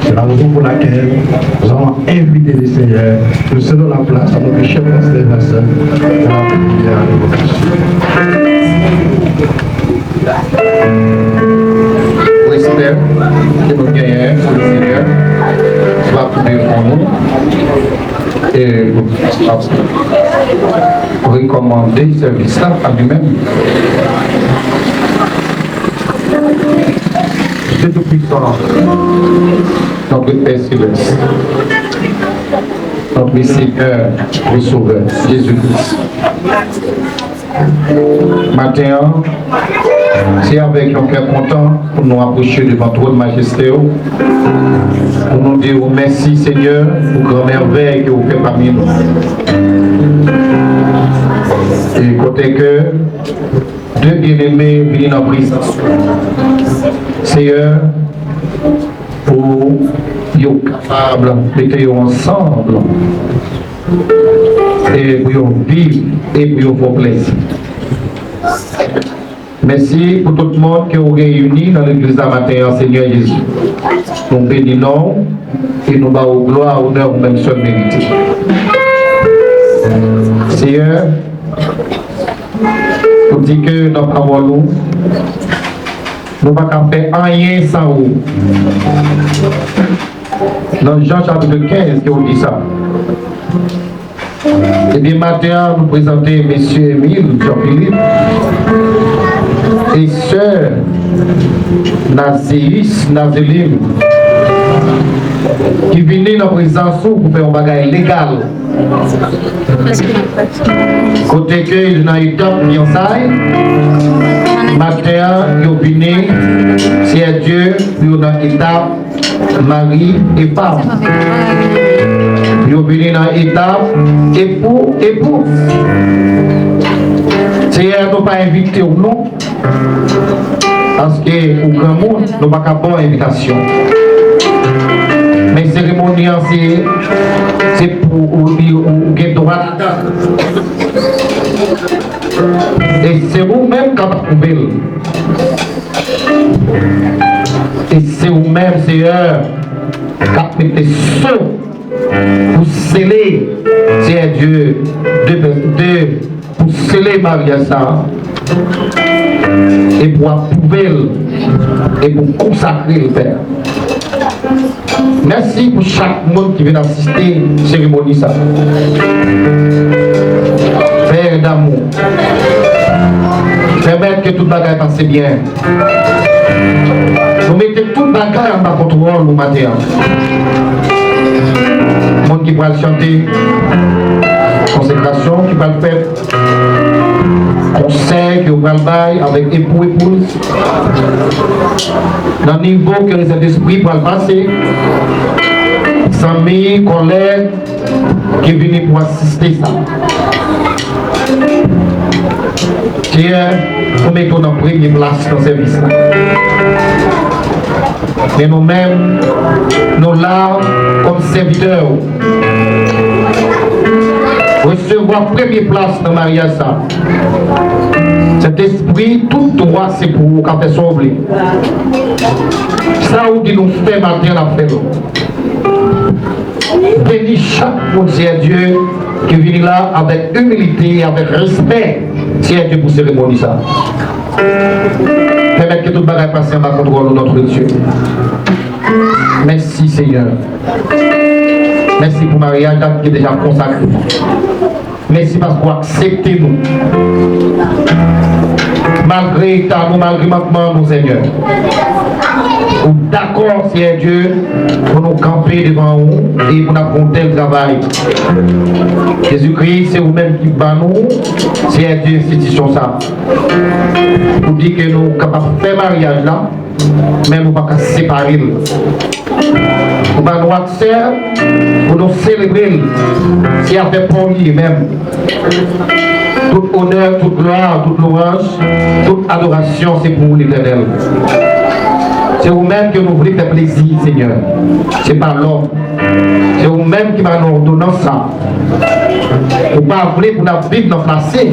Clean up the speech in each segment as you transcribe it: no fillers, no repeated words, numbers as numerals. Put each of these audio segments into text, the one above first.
C'est la raison pour laquelle nous allons inviter les seigneurs de se donner la place à notre chef constellateur dans la prière de vocation. Pour espérer que nous gagnons pour le Seigneur, soit trouver pour nous et recommander ce service-là à lui-même. Dieu Tout-Puissant, notre Père Céleste, notre Seigneur et Sauveur, Jésus-Christ. Matin, c'est avec un cœur content pour nous approcher devant votre majesté, pour nous dire merci Seigneur pour grand merveille que vous faites parmi nous. Et côté que deux bien-aimés viennent en présence. Seigneur, pour être capable de mettre ensemble et pour vivre et pour vous plaisir. Merci pour tout le monde qui est réuni dans l'église de matin, Seigneur Jésus. Nous bénissons et nous bavons gloire, honneur, même seul mérité. Seigneur, nous disons que nous avons nous ne pouvons pas faire rien sans vous. Dans Jean chapitre 15, qui on dit ça. Et bien maintenant, nous présentons M. Émile Jean-Philippe et sœur Nazelim qui viennent dans la présence pour faire un bagage légal. Côté que il y a une étape fiançailles, matin, ils viennent, c'est Dieu, ils ont une étape mari et femme. Ils viennent dans l'étape époux. C'est nous pas invité ou non, parce que au grand monde, nous n'avons pas bonne invitation. Mais cérémonie, c'est pour gagner droit. Et c'est vous-même qui avez trouvé. Et c'est vous-même, Seigneur, qui avez été seul pour sceller, c'est Dieu, pour sceller Maria ça. Et pour approuver et pour consacrer le Père. Merci pour chaque monde qui vient assister à la cérémonie. Ça. Père d'amour, permettre que tout le bagage passe bien. Vous mettez tout le bagage en bas contrôle au matin. Le monde qui va chanter, consécration, qui va le faire. Conseil que vous allez bailler avec époux et épouse. Dans le niveau que les esprits vont passer, amis, collègues qui viennent pour assister ça. Tiens, vous mettez dans la première place dans ce service. Mais nous-mêmes, nous là comme serviteurs. Recevoir première place dans le mariage. Cet esprit, tout droit, c'est pour vous quand ils oublié. Ça, où nous fait matin, la fait. Bénis chaque monde, c'est Dieu, qui vient là avec humilité, avec respect, c'est Dieu pour cérémonie ça. Permettre que tout le bagage passe en bas contrôle de notre Dieu. Merci Seigneur. Merci pour mariage qui est déjà consacré. Merci parce que vous acceptez nous. Malgré ta nous, malgré maintenant nous, Seigneur. Ou d'accord, Seigneur Dieu, pour nous camper devant vous et pour nous affronter le travail. Jésus-Christ, c'est vous-même qui bat nous, Seigneur Dieu, institution ça. Pour dire que nous sommes capables de faire mariage là, mais nous ne pouvons pas séparer. Nous ne pouvons pas accès pour nous célébrer, si on fait pour lui-même. Tout honneur, toute gloire, toute louange, toute adoration, c'est pour l'Éternel. C'est vous-même que nous voulons faire plaisir, Seigneur. Ce n'est pas l'homme. C'est vous-même qui m'a ordonné ça. Vous ne pas voulez pour nous vivre dans le passé.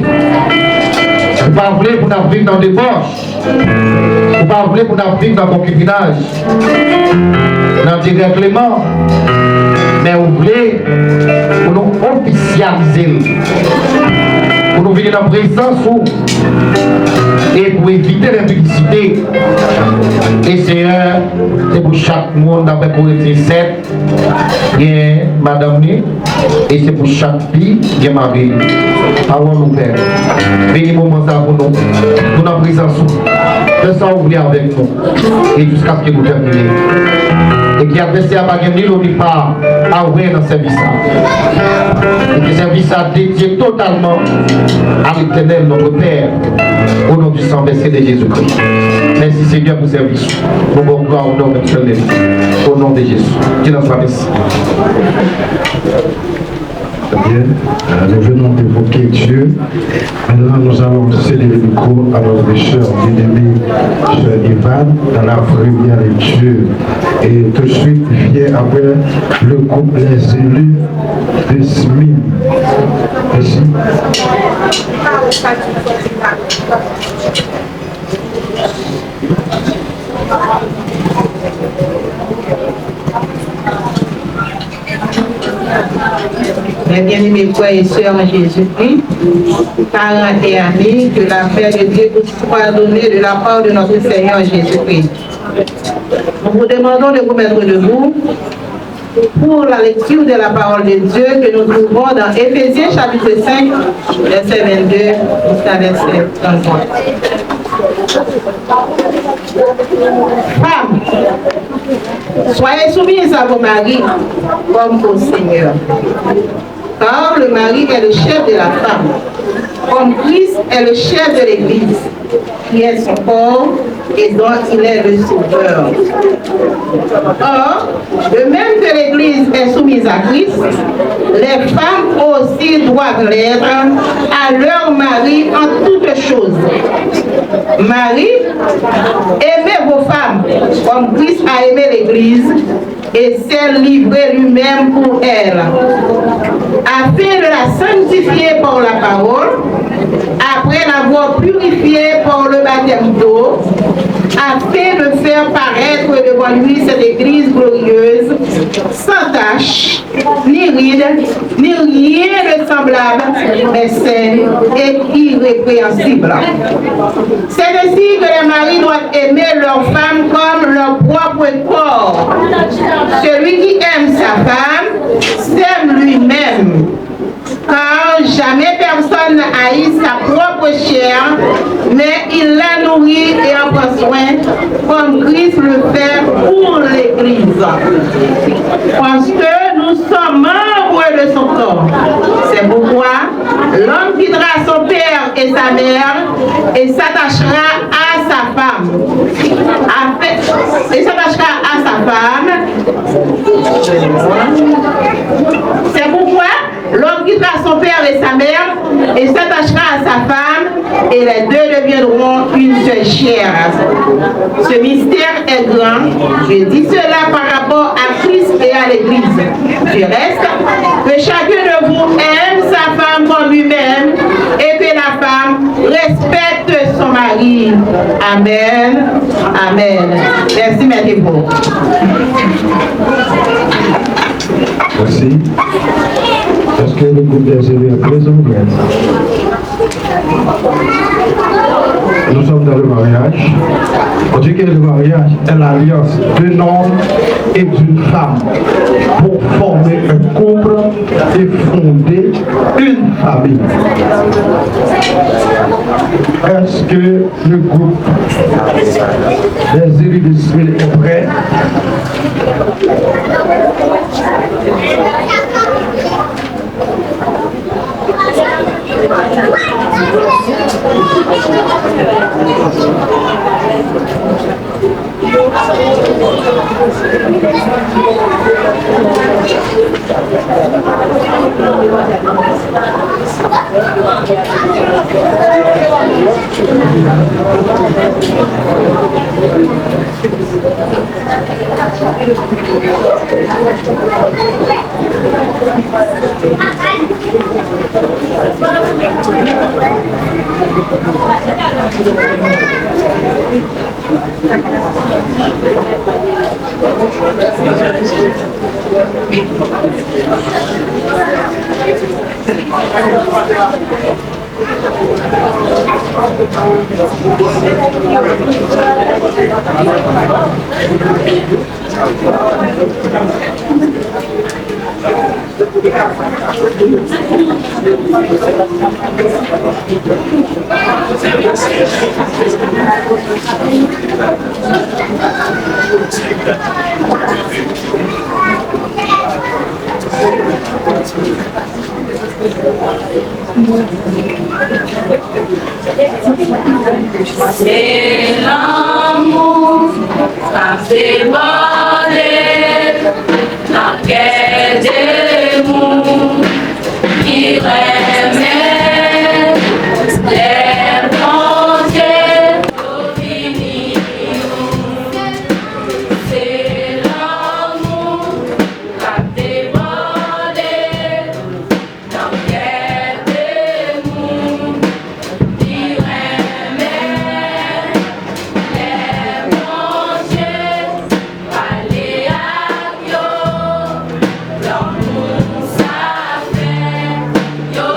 Vous ne pas voulez pour nous vivre dans le débauche. Vous ne pas voulez pour nous vivre dans le concubinage. Dans le dérèglement. Mais vous voulez pour nous officialiser. Pour nous venir dans la présence et pour éviter l'impudicité. Et c'est pour chaque monde d'après Corinthiens 7, il y a Madame Né, et c'est pour chaque fille, il y a Marie. Parole nous Père. Bénis moment ça pour nous. Nous dans la présence. Faites ça ouvrir avec nous. Et jusqu'à ce que nous terminions. Et qui adversaire n'a pas gagné ni pas à ouvrir dans ce service. Et que ce service a dédié totalement à l'Éternel, notre Père, au nom du sang versé de Jésus-Christ. Merci Seigneur pour ce service. Pour vos gloires au nom de l'Éternel. Au nom de Jésus. Dieu nous soit merci. Bien, nous venons d'évoquer Dieu. Maintenant, nous allons céder le micro à notre cher bien-aimé, cher Ivan, dans la première lecture. Et tout de suite, vient avec le groupe Les Élus de SMIM. Merci. Mes bien-aimés frères et sœurs en Jésus-Christ, parents et amis, que la paix de Dieu vous soit donnée de la part de notre Seigneur Jésus-Christ. Nous vous demandons de vous mettre debout pour la lecture de la parole de Dieu que nous trouvons dans Éphésiens chapitre 5, verset 22 jusqu'à verset 33. Femmes, soyez soumises à vos maris comme au Seigneur. Car le mari est le chef de la femme, comme Christ est le chef de l'Église, qui est son corps et dont il est le sauveur. Or, de même que l'Église est soumise à Christ, les femmes aussi doivent l'être à leur mari en toutes choses. Marie, aimez vos femmes comme Christ a aimé l'Église et s'est livré lui-même pour elle, afin de la sanctifier par la parole, après l'avoir purifiée par le baptême d'eau, afin de faire paraître devant lui cette Église glorieuse, sans tache, ni ride, ni rien de semblable, mais saine et irrépréhensible. C'est ainsi que les maris doivent aimer leurs femmes comme leur propre corps. Celui qui aime sa femme s'aime lui-même. Car jamais personne n'a haï sa propre chair, mais il la nourrit et en prend soin, comme Christ le fait pour l'Église. Parce que nous sommes membres de son corps. C'est pourquoi l'homme quittera son père et sa mère et s'attachera à sa femme. C'est pourquoi l'homme quittera son père et sa mère et s'attachera à sa femme, et les deux deviendront une seule chair. Ce mystère est grand. Je dis cela par rapport à Christ et à l'Église. Du reste, que chacun de vous aime sa femme comme lui-même et que la femme respecte son mari. Amen. Amen. Merci, mettez-vous. Merci. Est-ce que le groupe des élus est présent? Nous sommes dans le mariage. On dit que le mariage est l'alliance d'un homme et d'une femme pour former un couple et fonder une famille. Est-ce que le groupe des élus d'Israël est prêt? C'est l'amour, ça fait voler la quête des mondes qui remet les pensées d'opinion. C'est l'amour, ça fait voler la quête des mondes qui remet yo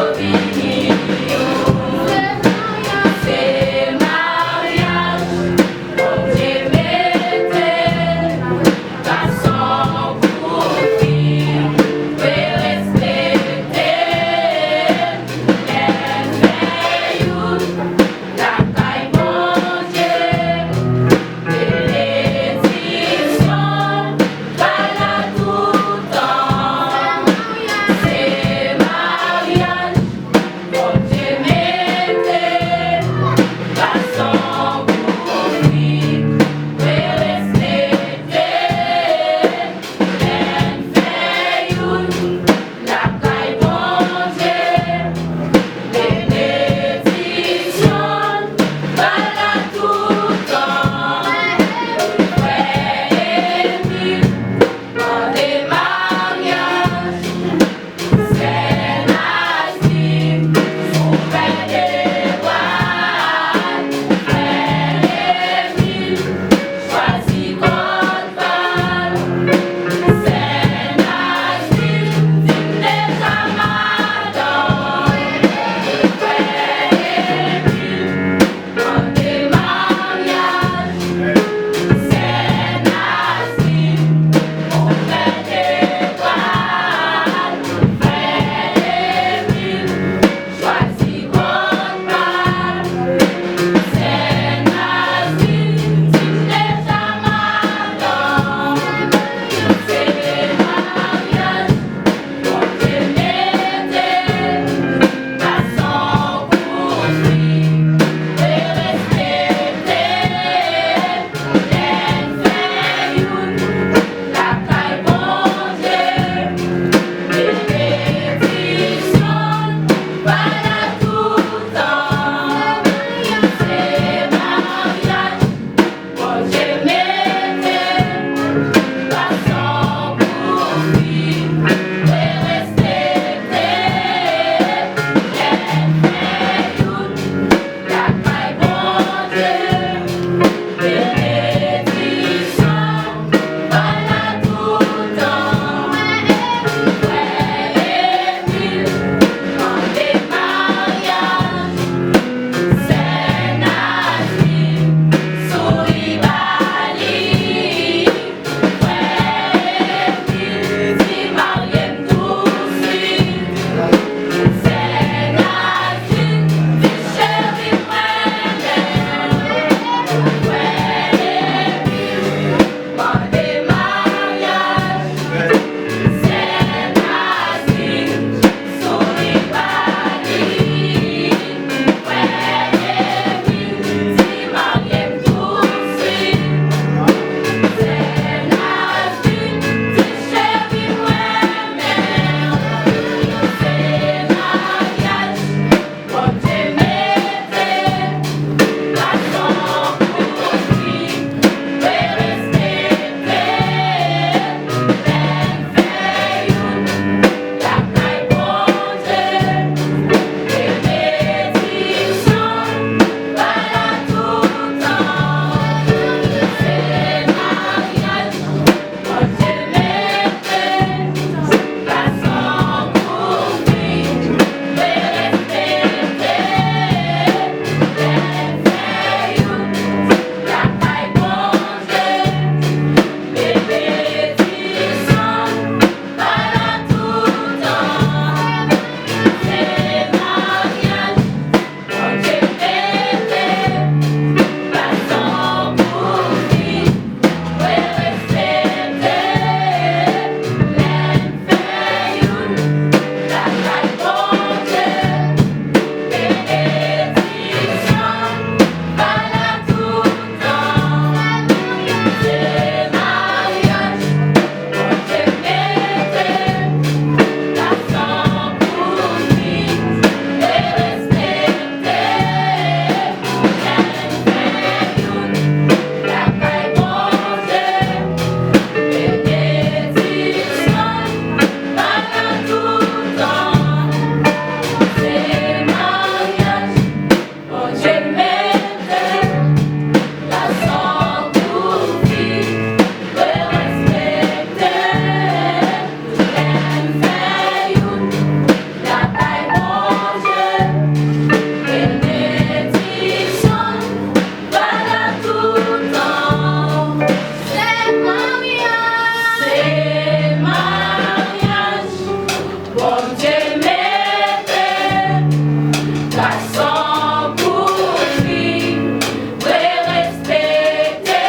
Sans poursuivre, ouais, respecter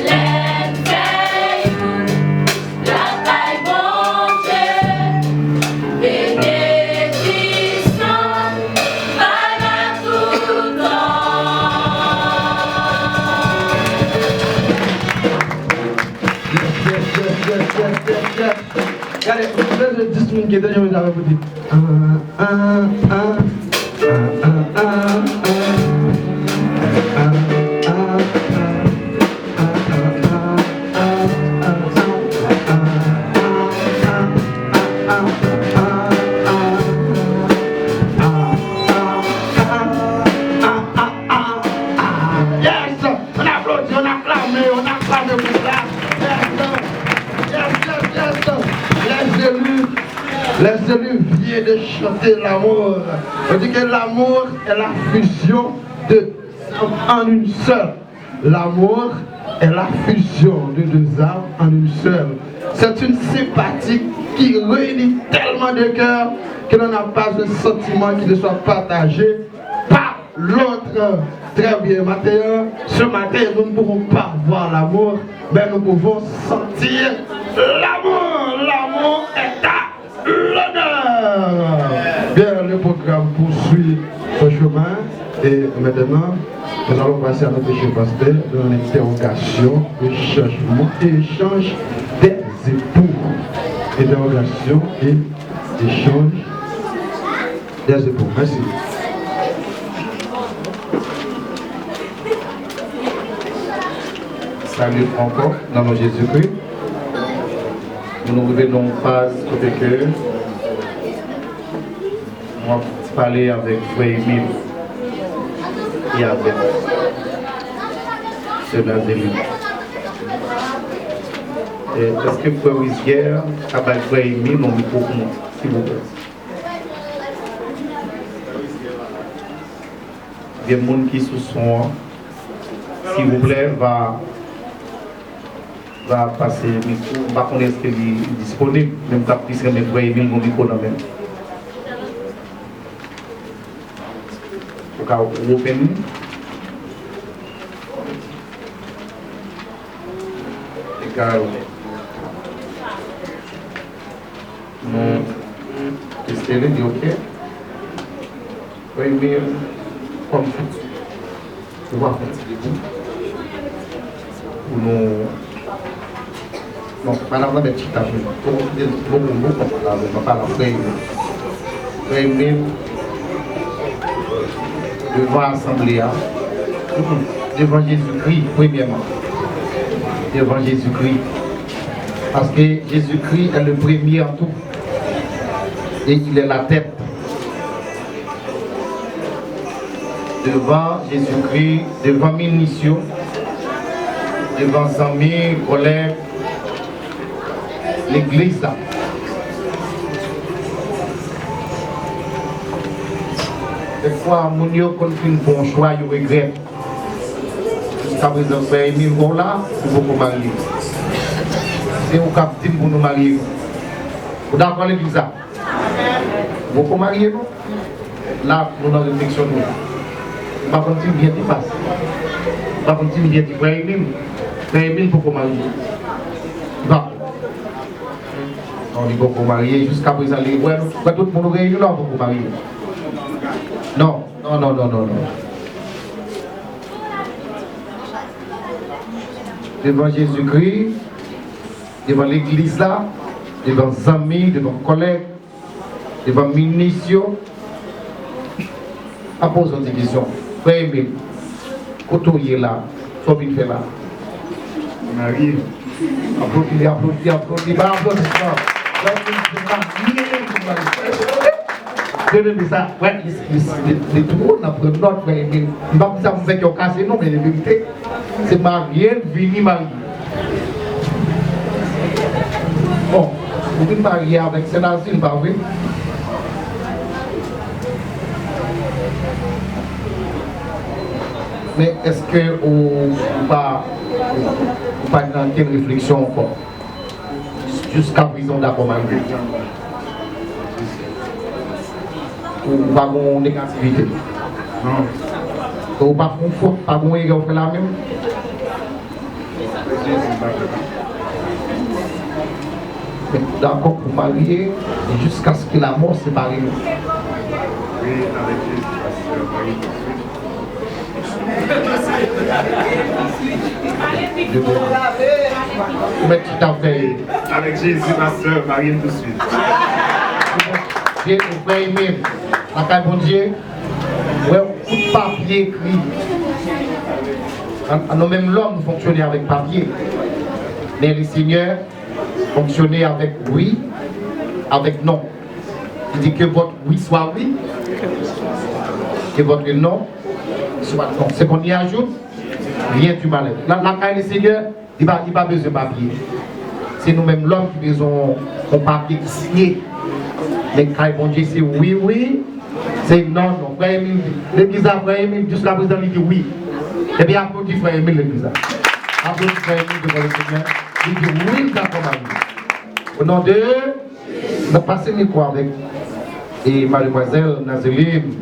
les veilles, la taille montée, bénéficiant, voilà tout Regardez, vous avez 10 minutes qui étaient, je vous avais dit. Yes, on applaudit, on acclame pour ça. Les élus viennent de chanter l'amour. On dit que l'amour est la fusion de en une seule. L'amour est la fusion de deux âmes en une seule. C'est une sympathie qui réunit tellement de cœurs que l'on n'a pas un sentiment qui ne soit partagé par l'autre. Très bien, Mathéo. Ce matin, nous ne pouvons pas voir l'amour, mais nous pouvons sentir l'amour. L'amour est à l'honneur. Bien, le programme poursuit son chemin et maintenant, nous allons passer à notre chef pasteur dans l'interrogation, le changement et échange des époux. Interrogation et échange des époux. Merci. Salut encore dans nos Jésus-Christ. Nous revenons en phase côté que on va parler avec Frère Emile et avec Sœur Nazéline. Est-ce que Frère Wisguerre a pas Frère Emile mon micro pour moi, s'il vous plaît? Il y a des gens qui sous son, s'il vous plaît, va passer le micro. Je ne sais pas est-ce qu'il est disponible. Même si je vais mettre Emile mon micro dans le même. Au cas où vous open. Et car non, c'est le dit ok. Emile, comme tout. On va faire pour nous. Donc, madame la petite table, beaucoup, on parle après. Devant l'Assemblée, devant Jésus-Christ, premièrement. Devant Jésus-Christ. Parce que Jésus-Christ est le premier en tout. Et il est la tête. Devant Jésus-Christ, devant mes missions, devant amis, collègues, l'église là. Des fois, mon yo quand fait un bon choix, il regrette. Jusqu'à présent, Frère Emile, là, il faut qu'on marie. C'est au capitaine pour nous marier. Vous d'accord l'église là? Vous faut qu'on marie, non? Là, nous avons réflexion. Je ne sais pas si bien tu passes. Je ne sais pas si bien tu Frère Emile. Frère Emile, pour qu'on marie. Non. On dit pour marier jusqu'à présent, tout le monde réunit là pour marier. Non. Devant Jésus-Christ, devant l'église là, devant les amis, devant les collègues, devant les ministres, à poser des questions. Frère Emile, quand tu es là, tu as fait là. Marie. Applaudis. Ça, ouais, les tout le monde a pris note, mais je ne sais pas si ça me fait casser, non, mais la vérité, c'est marié, vini marié. Bon, vous venez marier avec Sénazine, pas vrai? Mais est-ce que vous pas dans quelle réflexion encore? Jusqu'à présent, d'accord, marié. ou pas de négativité. Ou pas de faute, pas de erreur, fait la même. D'accord pour marier jusqu'à ce que la mort sépare nous. Oui, avec Jésus, pasteur, marié tout de suite. Mais tu t'as fait. Avec Jésus, pasteur, marié tout de suite. Dieu nous fait aimer. La caille bon Dieu, ouais, coup de papier écrit. Nous même l'homme fonctionnait avec papier. Mais le Seigneur fonctionnait avec oui, avec non. Il dit que votre oui soit oui, que votre non soit non. C'est qu'on y ajoute, rien du mal. La caille du Seigneur, il n'a pas besoin de papier. C'est nous-mêmes l'homme qui besoin de papier signé. Mais caille bon Dieu, c'est oui, oui, c'est non, non. Frère Emile, l'église à Frère Emile, jusqu'à présent, il dit oui. Et bien, applaudis Frère Emile, l'église. Applaudis Frère Emile devant le Seigneur. Il dit oui, d'accord, Marie. Au nom de, nous avons passé le micro avec et mademoiselle Nazeline.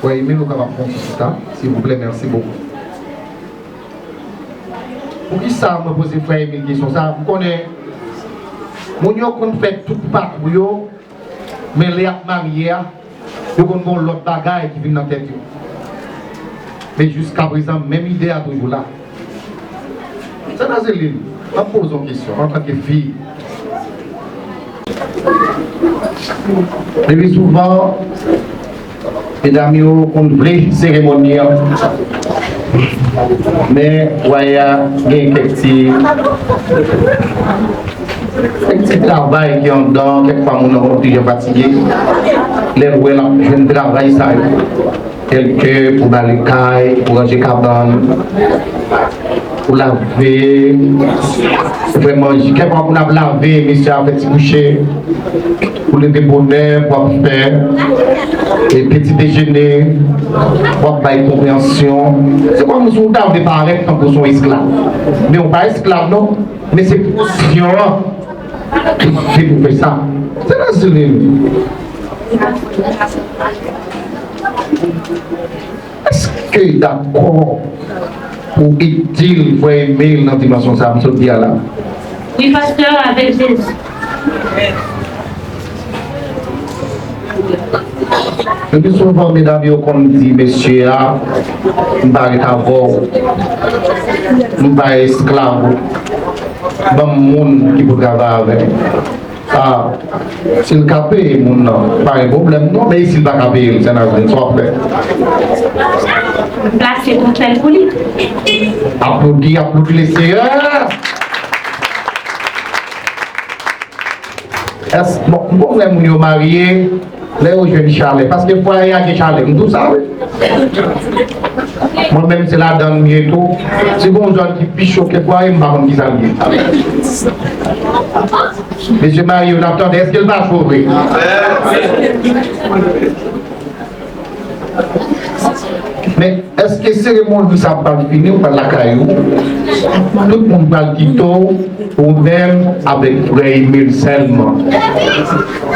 Frère Emile, nous avons prendre ça, s'il vous plaît, merci beaucoup. Pour qui ça me pose Frère Emile question ça, vous connaissez, mon yo qu'on fait tout parcours, mais les mariés, ils ont l'autre bagaille qui vient dans la tête. Mais jusqu'à présent, même idée est toujours là. C'est Nazeline, on pose une question en tant que fille. Et souvent, mesdames, on voulait cérémonie. Mais, voyez, il y a quelques petits travail qui ont dans, quelquefois, on est déjà fatigué. Les roues, je ne travaille ça. Quelques pour balayer, pour ranger cabane, pour laver. Vraiment, quelquefois, on a lavé, monsieur a fait coucher, pour le débonner, pour faire et petit déjeuner, pour faire compréhension. C'est comme nous sommes dans des pareils tant que nous sommes esclaves. Mais on n'est pas esclaves, non? Mais c'est pour qui vous fait ça. C'est la seule. Est-ce que d'accord pour utile pour aimer dans la dimension ça me dit là? Oui, pasteur, avec Jésus. Le plus souvent, mesdames, on dit, monsieur, je ne vais pas je ne vais pas esclave, je ne monde qui peut travailler avec. Ah, s'il capé, mon pas un problème, non, mais s'il va capé, c'est un soit fait. Placez pour tel poli. Applaudis les Seigneur. Est-ce que vous avez marié, les jeunes Charles, parce que pour y aller Charles, tout ça, oui. Moi-même, c'est la donne bientôt. C'est bon, gens qui pichent au Québec, ils m'ont dit ça. Monsieur Marie, on attendait, est-ce qu'elle va chauffer? Mais est-ce que c'est le monde qui ça va finir par la caillou? Tout le monde va le quitter ou même avec Frère Emile seulement.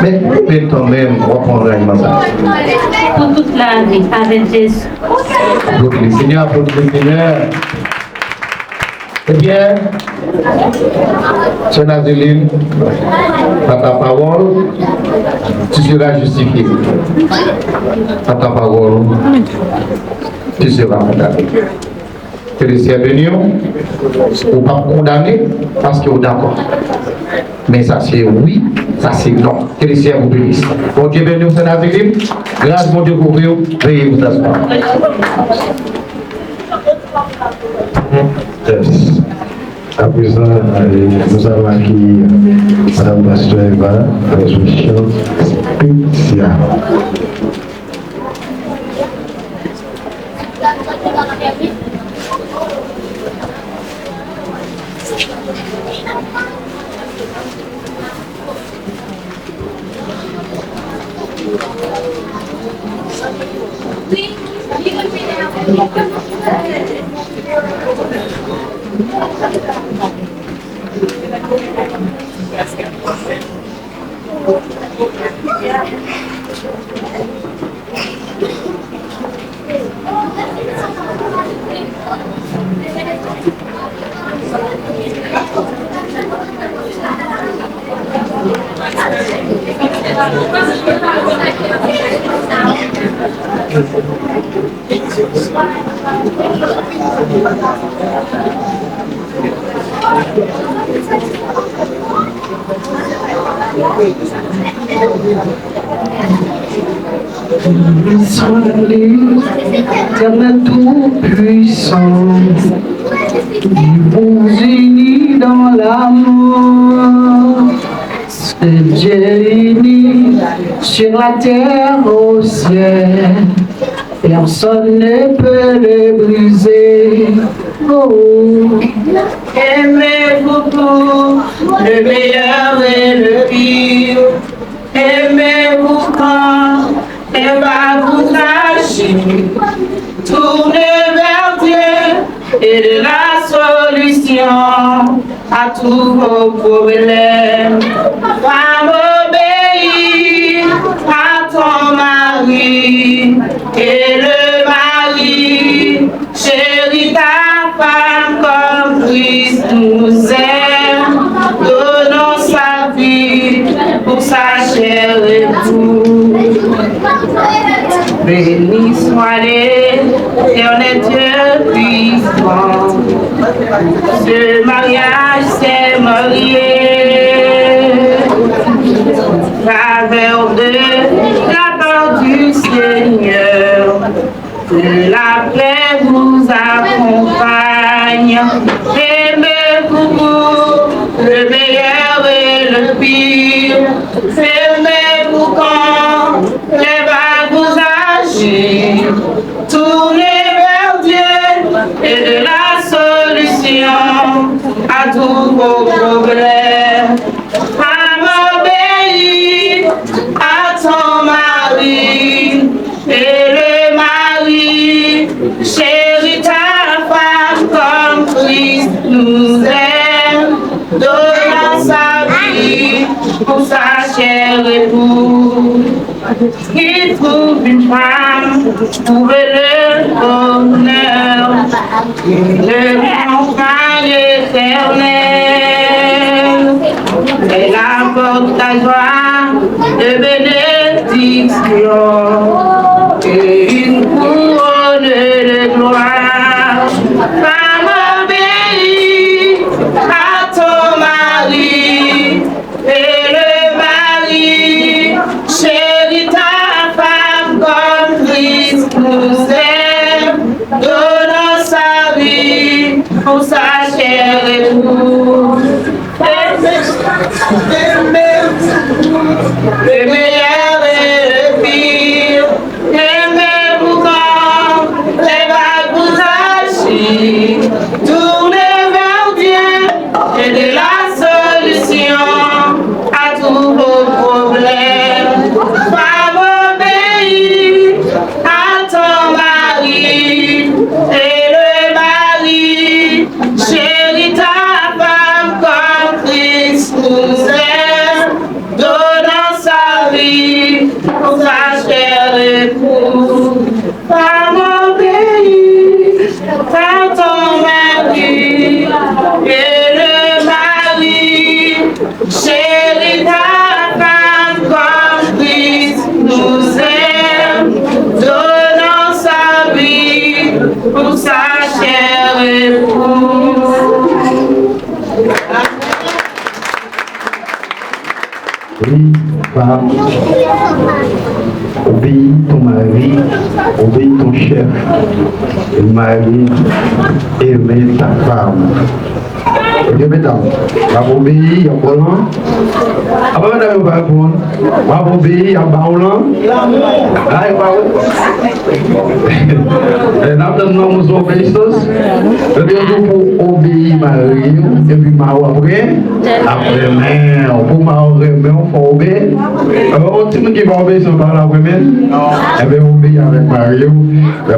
Mais quand même, on va prendre un message. Pour toute la vie, avec Jésus. Applaudis le Seigneur, applaudis le Seigneur. Eh bien, Sœur Nazeline, par ta parole, tu seras justifié. Par ta parole, tu seras condamné. Que le ciel béni, ou pas condamné parce qu'on est d'accord. Mais ça c'est oui, ça c'est non. Que le ciel vous bénisse. Bon Dieu béni, Sœur Nazeline. Grâce mon Dieu pour vous, veuillez vous asseoir. Yes. À présent, nous allons accueillir Mme Pasteur Eva dans une chant spéciale. Sois l'Éternel tout-puissant, vivons unis dans l'amour, ce Dieu uni sur la terre au ciel, personne ne peut le briser. Oh. Aimez-vous tout, le meilleur et le pire. Aimez-vous quand elle va vous agir. Tournez vers Dieu et de la solution à tous vos problèmes. Femme, obéis à ton mari et le mari chérit ta femme comme Christ nous aime. Donnons sa vie pour sa chair et tout. Béni soit l'Éternel Dieu puissant. Ce mariage s'est marié. Faveur de la part du Seigneur. Que la paix vous accompagne. Aimez-vous le meilleur et le pire. Fermez-vous quand les vagues vous agissent. Tournez vers Dieu et de la solution à tous vos problèmes. Femme, obéis à ton mari et le mari chérit ta femme comme Christ nous aime. Donnant sa vie pour sa chair épouse. Qui trouve une femme, trouve le bonheur, le compagne éternel. Elle apporte ta joie de bénédiction et une couronne de gloire. Femme, obéis à ton mari et le mari chérit ta femme comme Christ nous aime, donnant sa vie pour sa chair épouse. Le meilleur et le pire. Aimez-vous quand les vagues vous agissent. Tournez vers Dieu et de la solution à tous vos problèmes. Femme, obéis à ton mari et le mari chérit ta femme comme Christ nous aime, donnant sa vie pour sa chair épouse. Femme, obéis à ton mari et le mari chérit ta femme comme Christ nous aime, donnant sa vie pour sa chair épouse. Oui, femme, obéis ton mari, obéis ton chef. Le mari, aimer ta femme. Ok, mesdames, va obéir, à Bolan. Après, madame, va répondre. Va obéir, à Baolan. Ah, et va où? Nous donnons nos obéissances. C'est-à-dire pour obéir Marie, et puis Mao après mère. Pour Mao remet, il faut obéir. Alors, si nous qui va obéir par la première, eh bien, obéir avec Marie.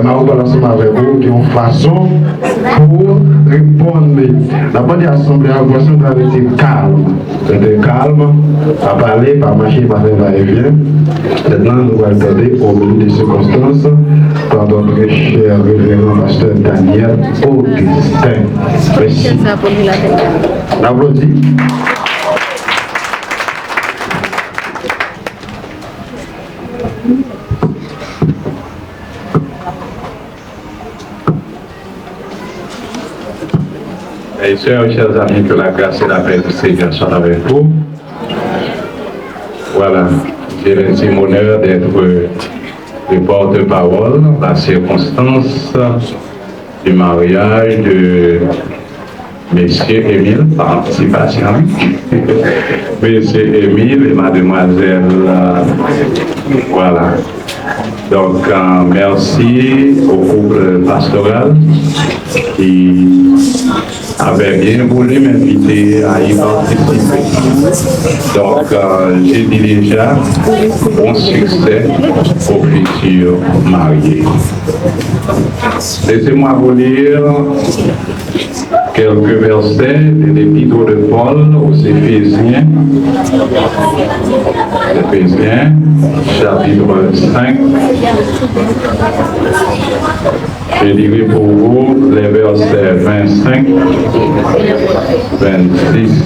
Mao va ensemble avec vous, qui ont façon pour répondre. La bonne l'assemblée à voisin va être calme. C'était calme, pas parler, pas marcher, pas faire va-et-vient. Maintenant, nous allons regarder au milieu des circonstances par notre cher révérend pasteur Daniel Augustin. Merci. Applaudis. Et sœurs, chers amis, que la grâce et la paix du Seigneur soient avec vous. Voilà, j'ai l'intime honneur d'être le porte-parole, la circonstance du mariage de Monsieur Émile, par anticipation, Monsieur Émile et Mademoiselle, voilà. Donc, merci au couple pastoral qui avait bien voulu m'inviter à y participer. Donc, j'ai dit déjà bon succès aux futurs mariés. Laissez-moi vous lire quelques versets de l'épître de Paul aux Éphésiens. Éphésiens, chapitre 5. Je dirai pour vous les versets 25, 26.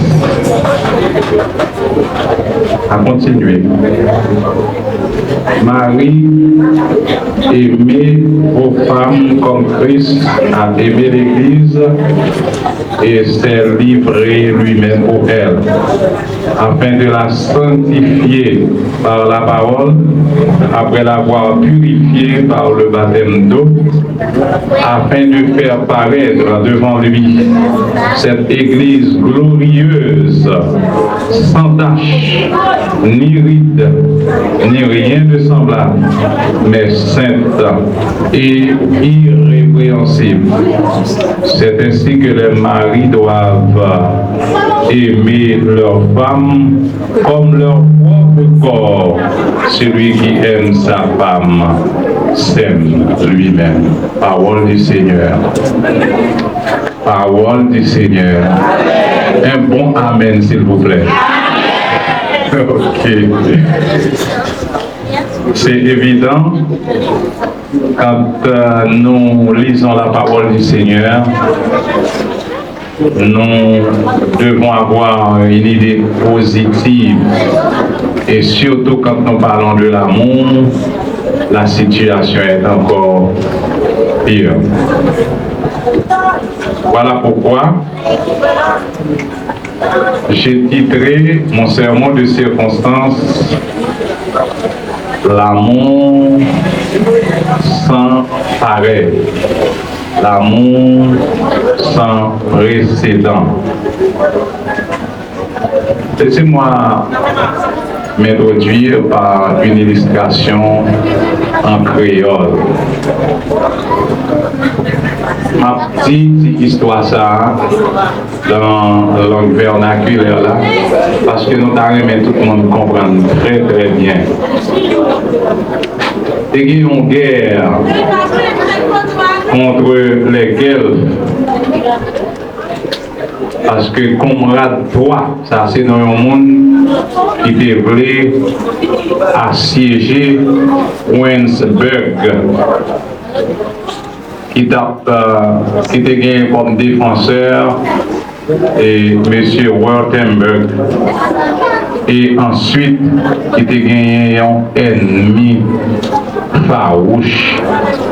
À continuer. Marie, aimez vos femmes comme Christ a aimé l'Église et s'est livré lui-même pour elle, afin de la sanctifier par la parole, après l'avoir purifiée par le baptême d'eau, afin de faire paraître devant lui cette Église glorieuse, sans tache, ni ride, ni rien de semblable, mais sainte et irrépréhensible. C'est ainsi que les maris doivent aimer leurs femmes comme leur propre corps. Celui qui aime sa femme s'aime lui-même. Parole du Seigneur. Parole du Seigneur. Un bon amen, s'il vous plaît. Ok. C'est évident, quand nous lisons la parole du Seigneur, nous devons avoir une idée positive. Et surtout quand nous parlons de l'amour, la situation est encore pire. Voilà pourquoi j'ai titré mon sermon de circonstance l'amour sans pareil, l'amour sans précédent. Laissez-moi m'introduire par une illustration en créole. Ma petite histoire ça dans la langue vernaculaire là, parce que nous avons tout le monde comprendre très très bien. Il y a une guerre contre les Guelfes, parce que comrade toi, ça c'est dans un monde qui devait assiéger Wensburg, qui était gagné comme défenseur et M. Wurtemberg, et ensuite qui était gagné un ennemi farouche,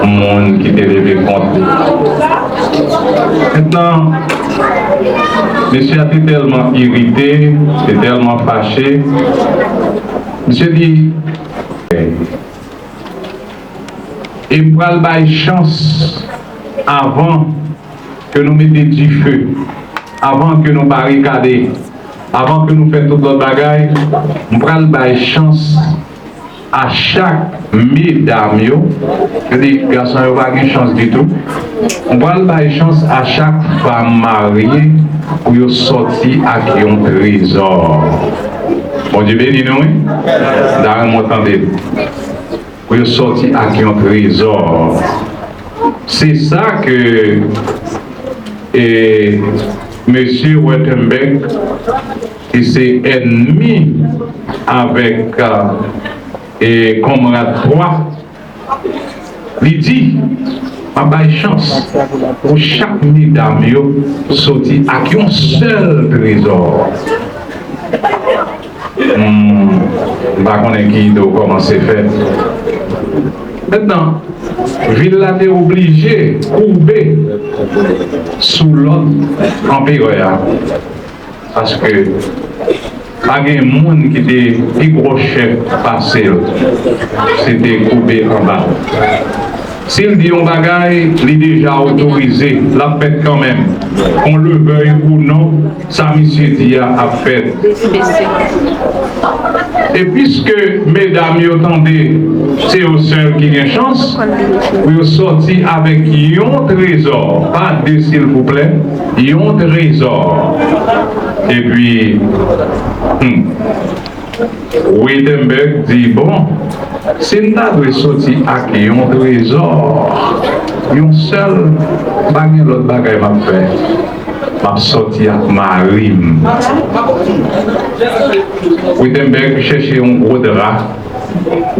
monde qui était levé contre lui. Maintenant, monsieur a été tellement irrité, était tellement fâché, monsieur dit, et pour avoir chance avant que nous mettions du feu, avant que nous barricadions, avant que nous fassions toute notre bagaille, nous prenons chance à chaque mesdames, je dis, garçon, il n'y a pas de chance du tout. On va donner chance à chaque femme mariée pour sortir avec un trésor. Bon Dieu béni nous, dans le m'entendez. Pour sortir avec un trésor. C'est ça que Monsieur Wettenbeck, qui c'est ennemi avec et comrade 3, il dit, ma bonne chance pour chaque mesdames sorti avec un seul trésor. Je ne sais pas comment c'est fait. Maintenant, ville là est obligé de courber sous l'autre en période. Parce que pas de monde qui était plus gros chef passé, c'était courbé en bas. S'il dit un bagaille, il est déjà autorisé, la fête quand même. Qu'on le veuille ou non, ça monsieur dit à fait. Et puisque mesdames y entendez, c'est au seul qui a une chance, vous sorti avec un trésor, pas deux s'il vous plaît, un trésor. Et puis, Wittenberg dit bon, c'est nous devons sortir avec un trésor, un seul bagage, l'autre bagage m'a fait. M'a sorti avec Marim. Wittenberg cherchait un gros drap,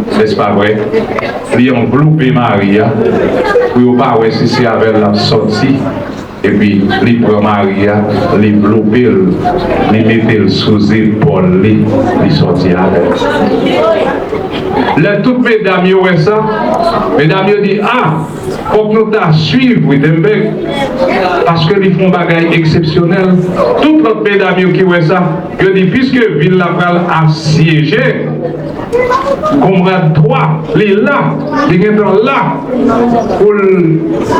c'est pas vrai? Il a enveloppé Maria, pour ne pas voir si c'est avec la sortie. Et puis, il prend Maria, il enveloppe, il met sous épaule, il sortit avec. Là, toutes mesdames, ouais ça, mesdames, disent, ah, faut que nous t'as suivre, Wittenberg, parce qu'ils font des bagages exceptionnels. Toutes les mesdames qui ouais ça, je dis, puisque Ville Laval a siégé, comrade 3, il est là, il est là, pour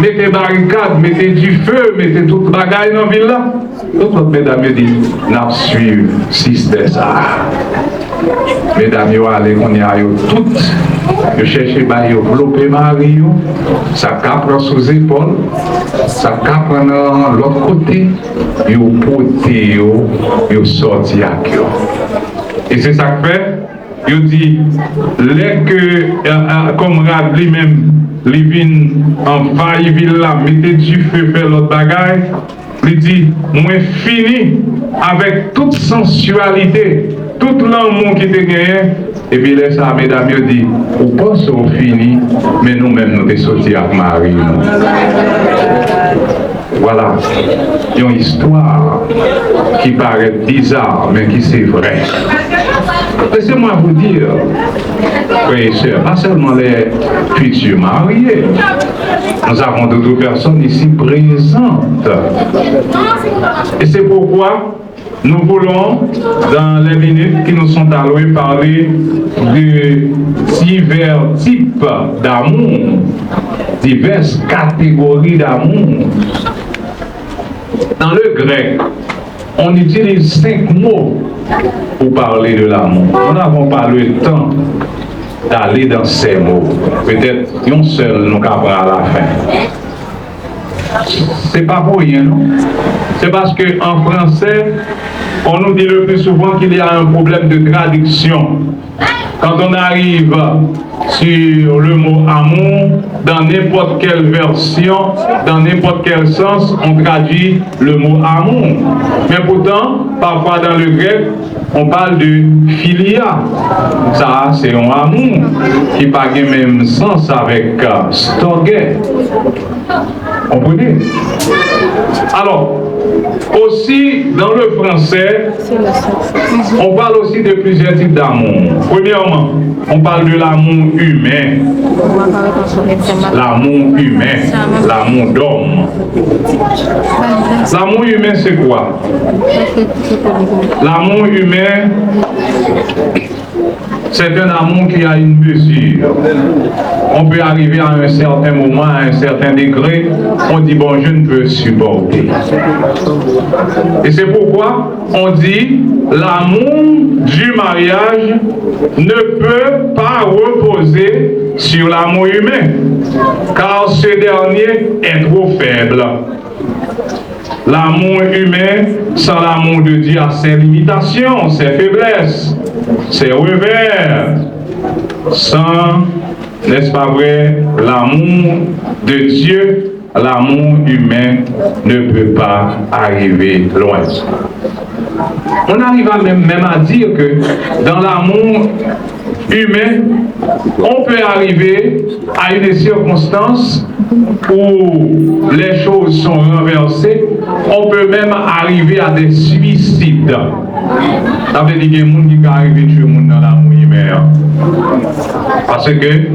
mettre des barricades, mettre du feu, mettre tout le bagage dans la ville là. Toutes les mesdames disent, nous suivons, si c'est ça. Mesdames, allez, on y a toutes. Je cherche à développer Mario, ça capre sous les épaules, ça capre dans l'autre côté, et au côté, il sorti à qui. Et c'est ça que fait, il dit, les que, comrade lui-même, il vient en faille, il là, mettez du feu, fait l'autre bagaille, il dit, moi fini avec toute sensualité. Tout l'amour qui te gagne, et puis là, ça, mesdames, dit, ou pas sont finis, mais nous-mêmes, nous sommes sortis avec Marie. Voilà, il y a une histoire qui paraît bizarre, mais qui c'est vrai. Laissez-moi vous dire, frères et sœurs, pas seulement les futurs mariés, nous avons d'autres personnes ici présentes. Et c'est pourquoi nous voulons, dans les minutes qui nous sont allouées, parler de divers types d'amour, diverses catégories d'amour. Dans le grec, on utilise 5 mots pour parler de l'amour. Nous n'avons pas le temps d'aller dans ces mots. Peut-être un seul nous cabrons à la fin. C'est pas pour rien, non? C'est parce qu'en français, on nous dit le plus souvent qu'il y a un problème de traduction. Quand on arrive sur le mot amour, dans n'importe quelle version, dans n'importe quel sens, on traduit le mot amour. Mais pourtant, parfois dans le grec, on parle de philia. Ça, c'est un amour qui n'a pas le même sens avec storge. Comprenez? Alors, aussi, dans le français, on parle aussi de plusieurs types d'amour. Premièrement, on parle de l'amour humain. L'amour humain, l'amour d'homme. L'amour humain, c'est quoi? L'amour humain, c'est un amour qui a une mesure. On peut arriver à un certain moment, à un certain degré, on dit bon, je ne peux supporter. Et c'est pourquoi on dit l'amour du mariage ne peut pas reposer sur l'amour humain, car ce dernier est trop faible. L'amour humain, sans l'amour de Dieu, a ses limitations, ses faiblesses, ses revers. Sans, n'est-ce pas vrai, l'amour de Dieu l'amour humain ne peut pas arriver loin. On arrive même à dire que dans l'amour humain, on peut arriver à une circonstance où les choses sont renversées, on peut même arriver à des suicides. Ça veut dire qu'il y a des gens qui peuvent arriver à tuer le monde dans l'amour humain. Parce que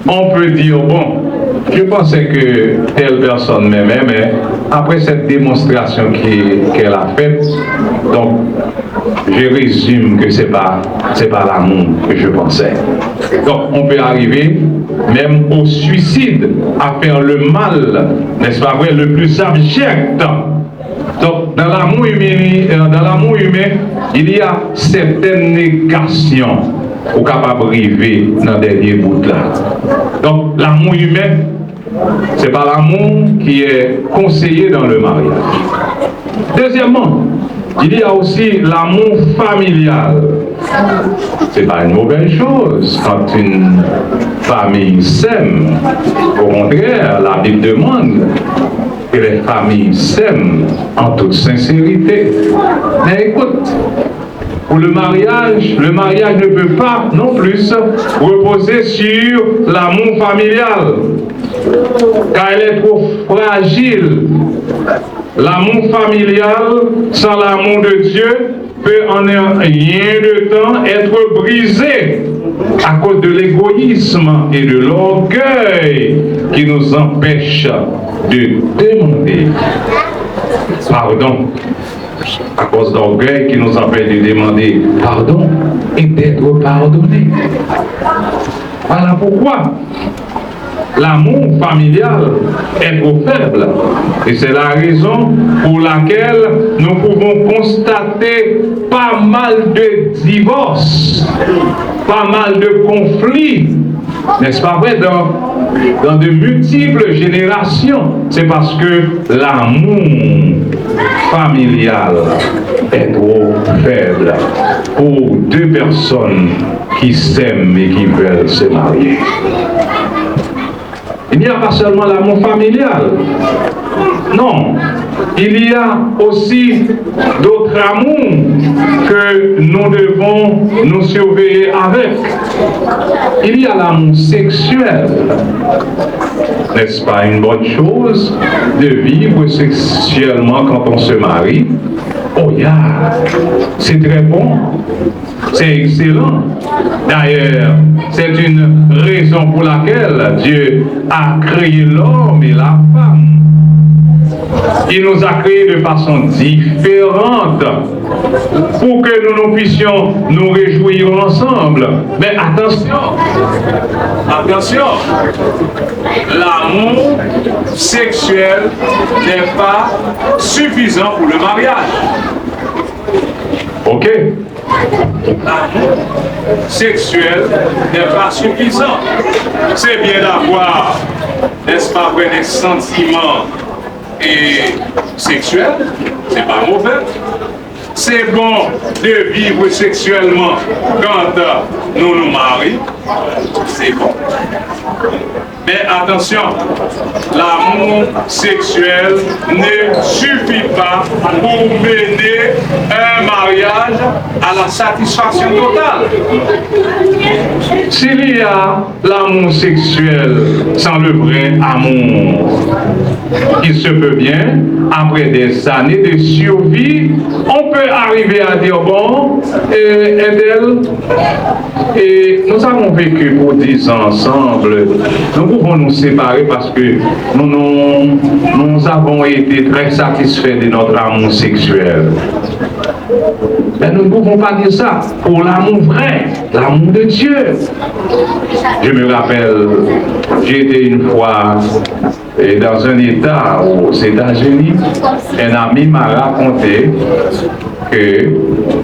on peut dire, bon, je pensais que telle personne m'aimait, mais après cette démonstration qu'elle a faite, donc je résume que c'est pas l'amour que je pensais. Donc on peut arriver même au suicide, à faire le mal, n'est-ce pas vrai, le plus abject. Donc dans l'amour humain, il y a certaines négations au capable d'arriver dans le dernier bout là. Donc l'amour humain, c'est pas l'amour qui est conseillé dans le mariage. Deuxièmement, il y a aussi l'amour familial. C'est pas une mauvaise chose quand une famille s'aime. Au contraire, la Bible demande que les familles s'aiment en toute sincérité. Mais écoute, pour le mariage ne peut pas non plus reposer sur l'amour familial, car elle est trop fragile. L'amour familial, sans l'amour de Dieu, peut en rien de temps être brisé à cause de l'égoïsme et de l'orgueil qui nous empêche de demander pardon. À cause d'orgueil qui nous empêche de demander pardon et d'être pardonné. Voilà pourquoi l'amour familial est trop faible. Et c'est la raison pour laquelle nous pouvons constater pas mal de divorces, pas mal de conflits, n'est-ce pas vrai, dans de multiples générations. C'est parce que l'amour familial est trop faible pour deux personnes qui s'aiment et qui veulent se marier. Il n'y a pas seulement l'amour familial. Non, il y a aussi d'autres amours que nous devons nous surveiller avec. Il y a l'amour sexuel. N'est-ce pas une bonne chose de vivre sexuellement quand on se marie? Oh yeah, c'est très bon, c'est excellent. D'ailleurs, c'est une raison pour laquelle Dieu a créé l'homme et la femme. Il nous a créés de façon différente pour que nous puissions nous réjouir ensemble. Mais attention, l'amour sexuel n'est pas suffisant pour le mariage. Ok? L'amour sexuel n'est pas suffisant. C'est bien d'avoir, n'est-ce pas, des sentiments et sexuels, c'est pas mauvais. C'est bon de vivre sexuellement quand nous nous marions, c'est bon. Mais attention, l'amour sexuel ne suffit pas pour mener un mariage à la satisfaction totale. S'il y a l'amour sexuel sans le vrai amour, il se peut bien, après des années de survie, on peut arriver à dire, bon, et nous avons vécu pour 10 ans ensemble, nous pouvons nous séparer parce que nous avons été très satisfaits de notre amour sexuel. Mais nous ne pouvons pas dire ça pour l'amour vrai, l'amour de Dieu. Je me rappelle, j'étais une fois dans un état aux États-Unis, un ami m'a raconté que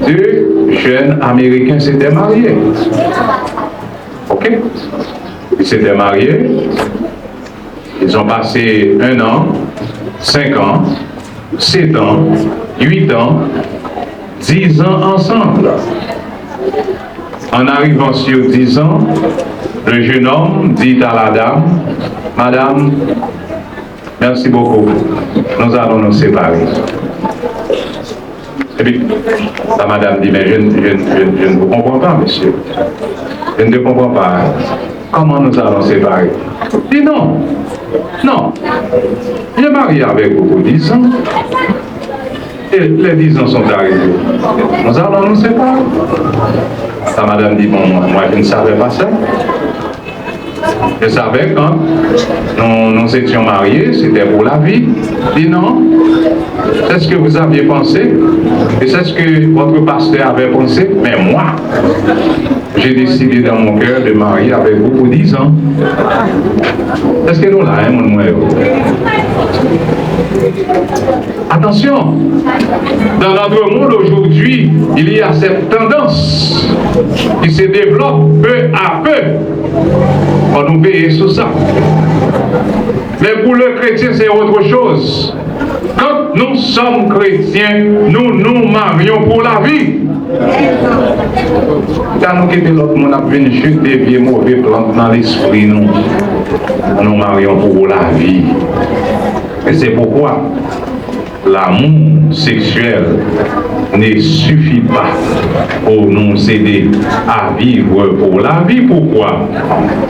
2 jeunes Américains s'étaient mariés. Ok? Ils s'étaient mariés, ils ont passé 1 an, 5 ans, 7 ans, 8 ans, 10 ans ensemble. En arrivant sur 10 ans, le jeune homme dit à la dame, « Madame, Merci beaucoup. Nous allons nous séparer. Et puis, la madame dit, mais je ne vous comprends pas, monsieur. Je ne comprends pas. Comment nous allons séparer? Dis non. Non. J'ai marié avec vous pour 10 ans. Et les 10 ans sont arrivés. Nous allons nous séparer. La madame dit, bon, moi je ne savais pas ça. Je savais quand nous étions mariés, c'était pour la vie. Dis non. C'est ce que vous aviez pensé. Et c'est ce que votre pasteur avait pensé. Mais moi, j'ai décidé dans mon cœur de marier avec vous pour 10 ans. Est-ce que nous là, hein, mon frère? Attention, dans notre monde aujourd'hui, il y a cette tendance qui se développe peu à peu. On nous veille sur ça. Mais pour le chrétien, c'est autre chose. Quand nous sommes chrétiens, nous nous marions pour la vie. Quand nous quittons l'autre monde, nous venons juste des vieux mauvais plans dans l'esprit, nous marions pour la vie. Et c'est pourquoi l'amour sexuel ne suffit pas pour nous aider à vivre pour la vie. Pourquoi?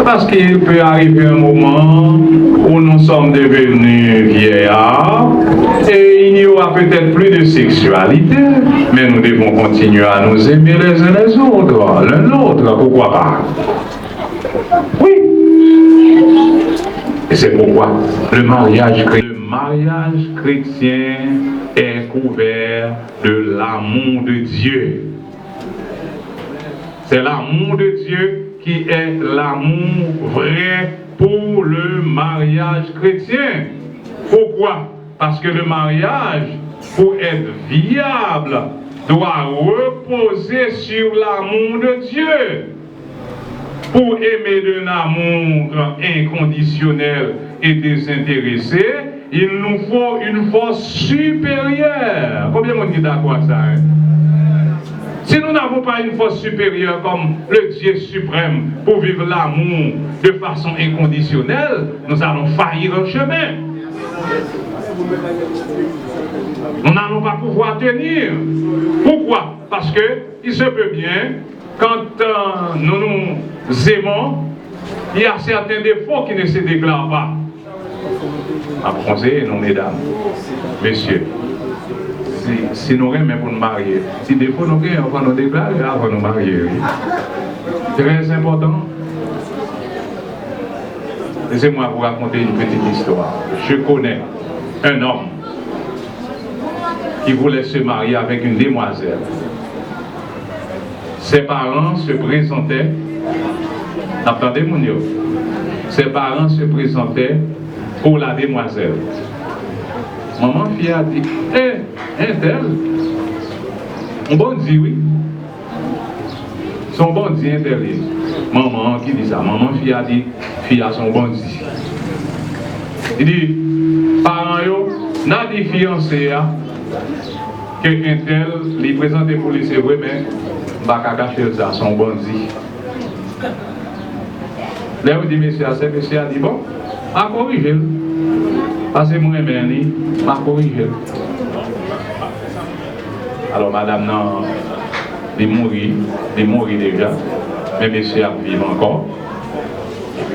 Parce qu'il peut arriver un moment où nous sommes devenus vieillards et il n'y aura peut-être plus de sexualité, mais nous devons continuer à nous aimer les uns les autres, l'un l'autre, pourquoi pas? Oui. Et c'est pourquoi le mariage chrétien est couvert de l'amour de Dieu. C'est l'amour de Dieu qui est l'amour vrai pour le mariage chrétien. Pourquoi? Parce que le mariage, pour être viable, doit reposer sur l'amour de Dieu. Pour aimer d'un amour inconditionnel et désintéressé, il nous faut une force supérieure. Combien de monde est d'accord avec ça? Hein? Si nous n'avons pas une force supérieure comme le Dieu suprême pour vivre l'amour de façon inconditionnelle, nous allons faillir un chemin. Nous n'allons pas pouvoir tenir. Pourquoi? Parce que il se peut bien, quand nous nous aimons, il y a certains défauts qui ne se déclarent pas. À conseiller, non, mesdames, messieurs, si nous aimons pour nous marier, si des fois nous aimons, on va nous déclarer avant de nous marier. Très important. Laissez-moi vous raconter une petite histoire. Je connais un homme qui voulait se marier avec une demoiselle. Ses parents se présentaient, attendez mon Dieu, ses parents se présentaient pour la demoiselle. Maman fille a dit, un tel, on bon dit oui. Son bon dit un tel. Maman qui dit ça, maman fille a dit, fille a son bon dit. Il dit, parents yo, n'a dit fiancé que un tel, lui présenté pour lui, c'est vrai, mais bah cacher ça, son bon dit. Là où dit monsieur a dit bon, à corriger. Parce que moi même m'a corrigé. Alors madame non, il mourit déjà, mais monsieur a vécu encore.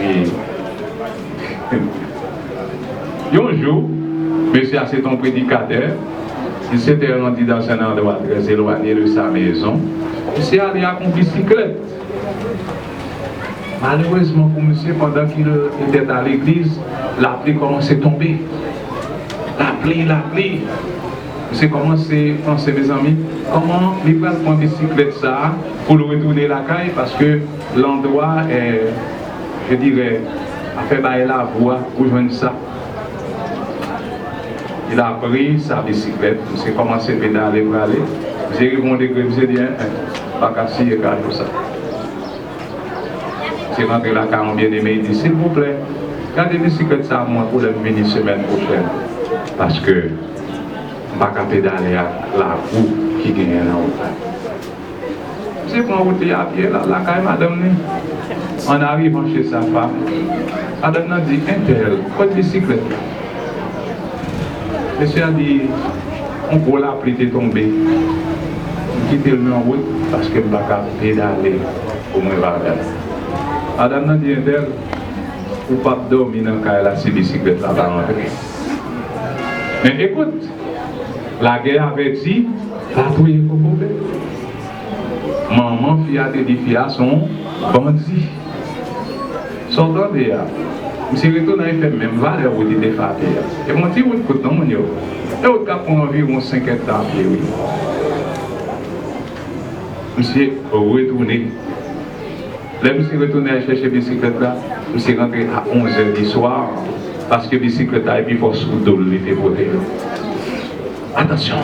Et puis un jour, monsieur a c'est un prédicateur, il s'était rendu dans un endroit très éloigné de sa maison. Monsieur allé à une bicyclette. Malheureusement pour monsieur, pendant qu'il était à l'église, la pluie commençait à tomber. La pluie. Monsieur commençait à penser, mes amis, comment il va prendre une bicyclette ça pour le retourner à la caille parce que l'endroit est, je dirais, a fait bailler la voie pour joindre ça. Il a pris sa bicyclette, monsieur commençait à pédaler pour aller. J'ai répondu que monsieur dit, pas casser et tout ça. C'est rentré la car bien aimé, il dit s'il vous plaît, gardez les bicyclettes ça moi pour le venir semaine prochaine. Parce que je ne vais pas pédaler à la roue qui gagne là haut. C'est pour route à pied là, la caille madame. En arrivant chez sa femme, madame a dit un tel, pas de bicyclette. monsieur a dit, on peut la pluie est tombée. Je quitte le en route parce que je ne peux pas pédaler pour moi. Madame n'a dit d'elle, ou pas dormir dans le cas de la bicyclette là bas. Mais écoute, la guerre avait dit, va trouver le problème. Maman, fille a dit, fille sont bandits. Sortant de là, je suis retourné et fait même valeur où il était fatigué. Et mon petit route coûte non, mon yo. Et au cas pour environ 5 hectares, oui. Je suis retourné. Là, je suis retourné à chercher la bicyclette là. Je suis rentré à 11h du soir parce que la bicyclette là, et puis il faut sous l'eau, il était voté. Attention.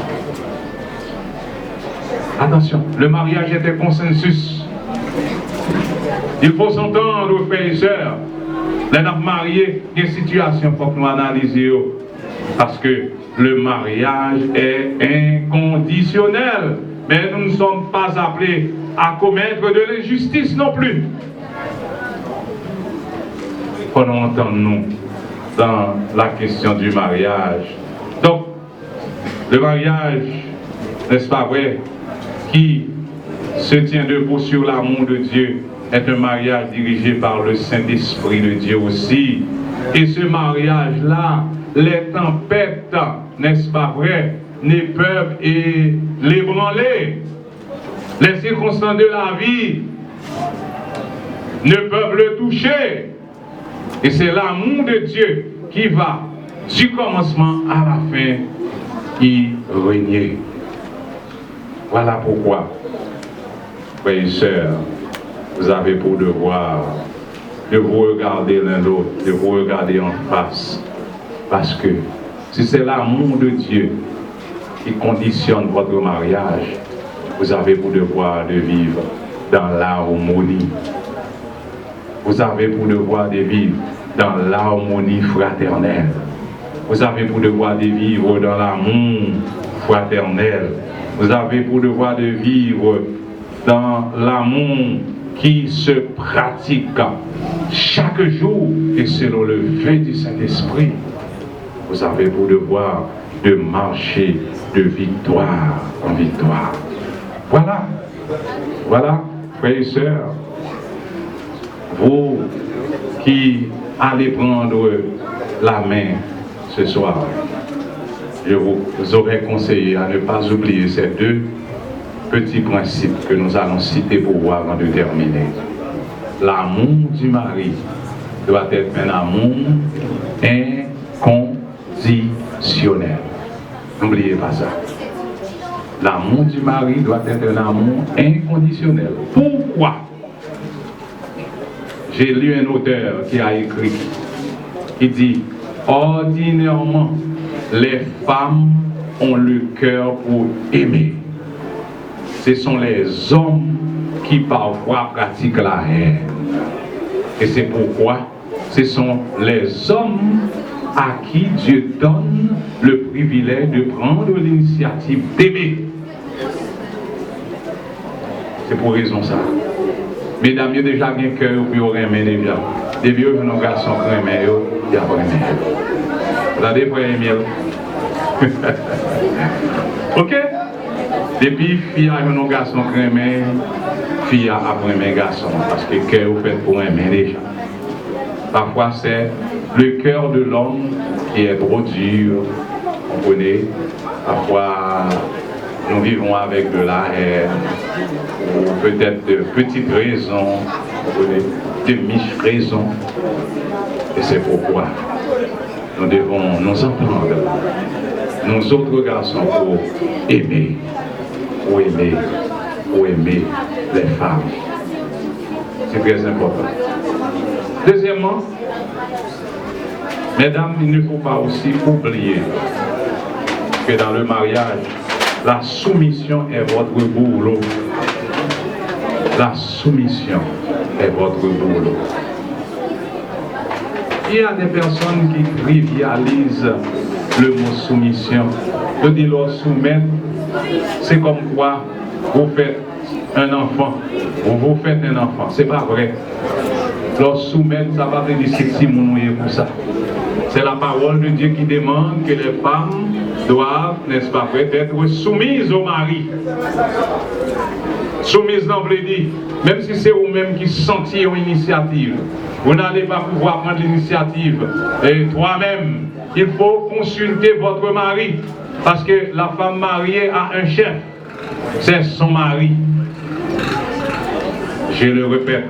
Attention, le mariage est un consensus. Il faut s'entendre, frères et sœurs. Les mariés, il y a une situation pour que nous analysions. Parce que le mariage est inconditionnel. Mais nous ne sommes pas appelés à commettre de l'injustice non plus. Prenons entendre-nous dans la question du mariage. Donc, le mariage, n'est-ce pas vrai, qui se tient debout sur l'amour de Dieu, est un mariage dirigé par le Saint-Esprit de Dieu aussi. Et ce mariage-là, les tempêtes, n'est-ce pas vrai, ne peuvent l'ébranler. Les circonstances de la vie ne peuvent le toucher. Et c'est l'amour de Dieu qui va, du commencement à la fin, y régner. Voilà pourquoi, frères et sœurs, vous avez pour devoir de vous regarder l'un l'autre, de vous regarder en face. Parce que si c'est l'amour de Dieu qui conditionne votre mariage, vous avez pour devoir de vivre dans l'harmonie. Vous avez pour devoir de vivre dans l'harmonie fraternelle. Vous avez pour devoir de vivre dans l'amour fraternel. Vous avez pour devoir de vivre dans l'amour qui se pratique chaque jour et selon le vœu du Saint-Esprit. Vous avez pour devoir de marcher de victoire en victoire. Voilà, voilà, frères et sœurs, vous qui allez prendre la main ce soir, je vous aurais conseillé à ne pas oublier ces deux petits principes que nous allons citer pour voir avant de terminer. L'amour du mari doit être un amour inconditionnel. N'oubliez pas ça. L'amour du mari doit être un amour inconditionnel. Pourquoi? J'ai lu un auteur qui a écrit, qui dit, ordinairement, les femmes ont le cœur pour aimer. Ce sont les hommes qui parfois pratiquent la haine. Et c'est pourquoi ce sont les hommes à qui Dieu donne le privilège de prendre l'initiative d'aimer. C'est pour raison ça. Mesdames, il y a déjà un cœur pour vous aimer déjà. Des vieux jeunes garçons qui aiment, il y a pas aimé. Vous avez pas aimé. Ok? Depuis, filles à un garçon qui aime, filles à un garçon. Parce que le cœur est fait pour aimer déjà. Parfois, c'est le cœur de l'homme qui est trop dur. Vous comprenez? Parfois, nous vivons avec de la haine, ou peut-être de petites raisons, vous comprenez, de raisons. Et c'est pourquoi nous devons nous entendre, nous autres garçons, pour aimer les femmes. C'est très important. Deuxièmement, mesdames, il ne faut pas aussi oublier que dans le mariage, la soumission est votre boulot. La soumission est votre boulot. Il y a des personnes qui trivialisent le mot soumission. Je dis leur soumettre, c'est comme quoi vous faites un enfant. Vous faites un enfant. C'est pas vrai. Leur soumettre, ça va dire que c'est si mon pour ça. C'est la parole de Dieu qui demande que les femmes doivent, n'est-ce pas, être soumises au mari. Soumises dans le dit, même si c'est vous-même qui sentiez une initiative, vous n'allez pas pouvoir prendre l'initiative. Et toi-même, il faut consulter votre mari. Parce que la femme mariée a un chef. C'est son mari. Je le répète,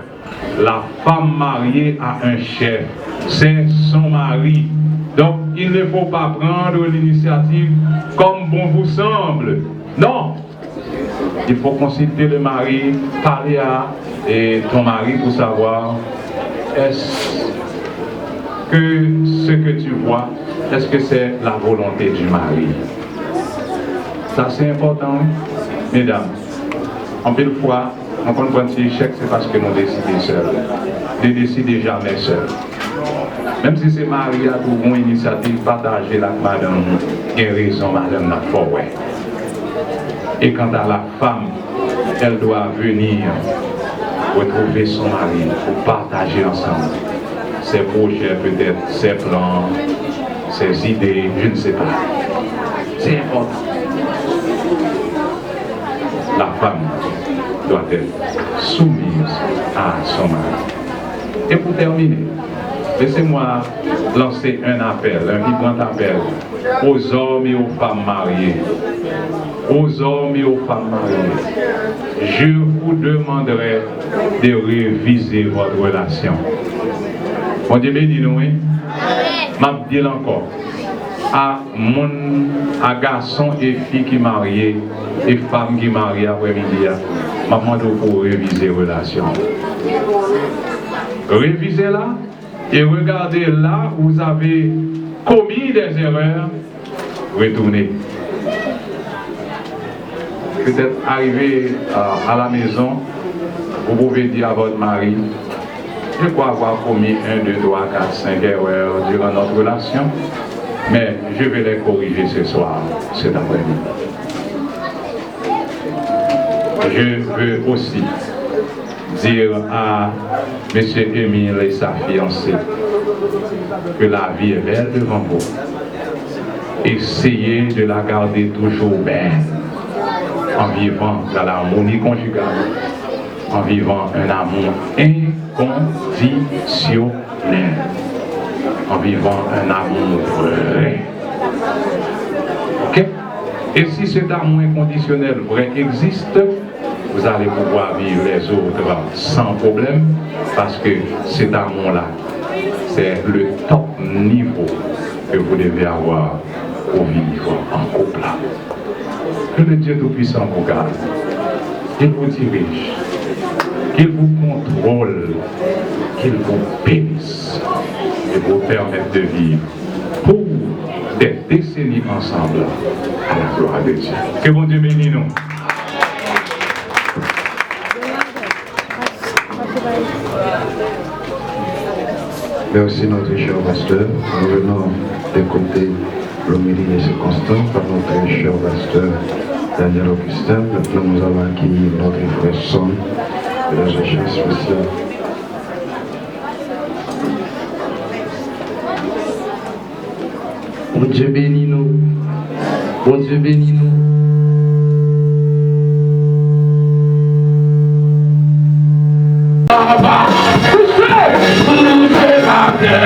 la femme mariée a un chef. C'est son mari. Donc, il ne faut pas prendre l'initiative comme bon vous semble. Non. Il faut consulter le mari, parler à ton mari pour savoir est-ce que ce que tu vois, est-ce que c'est la volonté du mari? Ça c'est important, mesdames. En pile fois, on comprend que l'échec, c'est parce que nous décidons seuls. Ne décidez jamais seuls. Même si c'est Marie a tout une initiative, partagez la madame, qui a raison, madame n'a pas ouais. Et quant à la femme, elle doit venir retrouver son mari pour partager ensemble ses projets, peut-être ses plans, ses idées, je ne sais pas. C'est important. La femme doit être soumise à son mari. Et pour terminer, laissez-moi lancer un appel, un vibrant appel aux hommes et aux femmes mariées. Aux hommes et aux femmes mariées. Je vous demanderai de réviser votre relation. Mon Dieu béni nous, hein? M'a dit encore. À garçons et filles qui marient et femmes qui marient après-midi, m'a demandé pour réviser la relation. Révisez-la et regardez là où vous avez commis des erreurs, retournez. Peut-être arrivé à la maison, vous pouvez dire à votre mari, je crois avoir commis 1, 2, 3, 4, 5 erreurs durant notre relation, mais je vais les corriger ce soir, cet après-midi. Je veux aussi dire à M. Émile et sa fiancée que la vie est belle devant vous. Essayez de la garder toujours belle en vivant dans l'harmonie conjugale, en vivant un amour inconditionnel, en vivant un amour vrai. Ok? Et si cet amour inconditionnel vrai existe, vous allez pouvoir vivre les autres sans problème, parce que cet amour-là, c'est le top niveau que vous devez avoir pour vivre en couple. Que le Dieu Tout-Puissant vous garde, qu'il vous dirige, qu'il vous contrôle, qu'il vous bénisse et vous permette de vivre pour des décennies ensemble à la gloire de Dieu. Que bon Dieu bénisse nous. Merci notre cher pasteur. Nous venons d'écouter l'homélie de circonstance par notre cher pasteur Daniel Augustin. Maintenant nous allons accueillir notre frère Son de la recherche spéciale. Mon Dieu bénis nous. Mon Dieu bénis nous. Yeah.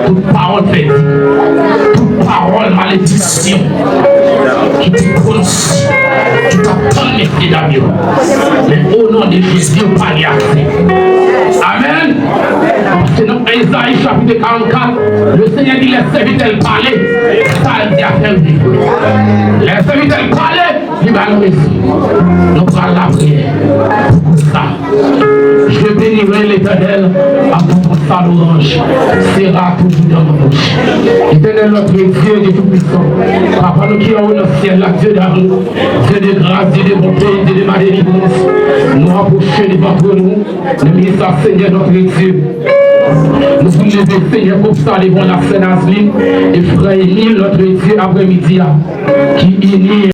toute parole faite, toute parole malédiction qui te prononce, tu t'attends les pieds d'amour. Mais au nom de Jésus, pas y accès. Amen. C'est dans Isaïe chapitre 44, le Seigneur dit les serviteurs parlaient, ça il dit à faire vivre. Les serviteurs parlaient, il va nous réussir. Nous prenons la prière. Pour ça, je bénirai l'Éternel à tout ça l'orange sera toujours dans ma bouche. Éternel notre Dieu de tout-puissant, Papa nous qui sommes dans le ciel, là, Dieu d'amour, Dieu de grâce, Dieu de bonté, Dieu de ma délivrance, nous rapprocher devant nous, le ministre Seigneur notre Dieu. Nous voulons lever Seigneur comme ça devant la scène Asline et frère Émile notre Dieu après-midi qui unit